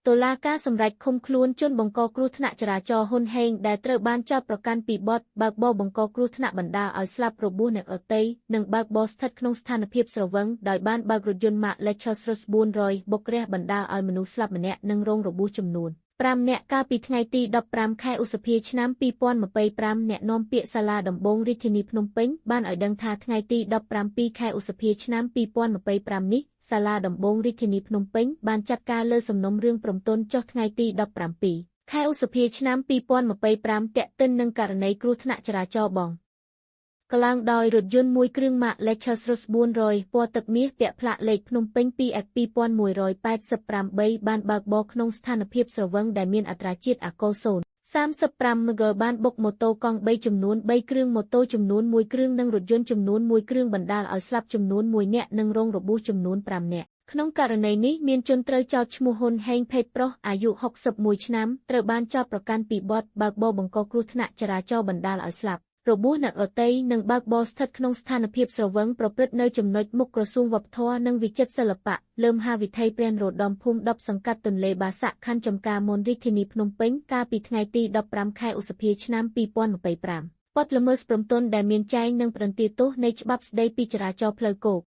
តុលាការសម្រេចឃុំខ្លួនជនបង្កគ្រោះថ្នាក់ចរាចរណ៍ហ៊ុនហេងដែលត្រូវបានចោទប្រកាន់ពីបទបើកបរបង្កគ្រោះថ្នាក់បណ្តាលឲ្យស្លាប់របួសអ្នកដទៃនិងបើកបរស្ថិតក្នុងស្ថានភាពស្រវឹងដោយបានបើករថយន្តម៉ាក Lexus RS 400បុករះបណ្តាលឲ្យមនុស្សស្លាប់ម្នាក់និងរងរបួសចំនួន5នាក់កាលពីថ្ងៃទី15ខែឧសភាឆ្នាំ2025អ្នកនាំពាក្យសាលាដំបងរាជធានីភ្នំពេញបានឲ្យដឹងថាថ្ងៃទី17ខែឧសភាឆ្នាំ2025នេះសាលាដំបងរាជធានីភ្នំពេញបានចាត់ការលើសំណុំរឿងព្រំទណ្ឌចុះថ្ងៃទី17ខែឧសភាឆ្នាំ2025ទាក់ទិននឹងករណីគ្រោះថ្នាក់ចរាចរណ៍បងកឡើងដោយរថយន្តមួយគ្រឿងម៉ាក Lexus RS 400ពណ៌ទឹកមាសពាក់ផ្លាកលេខភ្នំពេញ 2X2188 បានបើកបរក្នុងស្ថានភាពស្រវឹងដែលមានអត្រាជាតិអាល់កុល0.35 mg បានបុកម៉ូតូកង់3ចំនួន3គ្រឿងម៉ូតូចំនួន1គ្រឿងនិងរថយន្តចំនួន1គ្រឿងបណ្តាលឲ្យស្លាប់ចំនួន1នាក់និងរងរបួសចំនួន5នាក់ក្នុងករណីនេះមានជនត្រូវចោទឈ្មោះហ៊ុនហេងភេទប្រុសអាយុ61ឆ្នាំត្រូវបានចោទប្រកាន់ពីបទបើកបរបង្កគ្រោះថ្នាក់ចរាចរណ៍បណ្តាលឲ្យស្លាប់របួសអ្នកដទៃនិងបើកបរស្ថិតក្នុងស្ថានភាពស្រវឹងប្រព្រឹត្តនៅចំណុចមុខក្រសួងវប្បធម៌និងវិចិត្រសិល្បៈលើមហាវិថីព្រះនរោត្តមភូមិ10សង្កាត់ទន្លេបាសាក់ខណ្ឌចំការមនរាជធានីភ្នំពេញកាលពីថ្ងៃទី15ខែឧសភាឆ្នាំ2025បទល្មើសព្រំទណ្ឌដែលមានចែងនឹងប្រន្ទាទោសនៃច្បាប់ស្តីពីចរាចរណ៍ផ្លូវគោក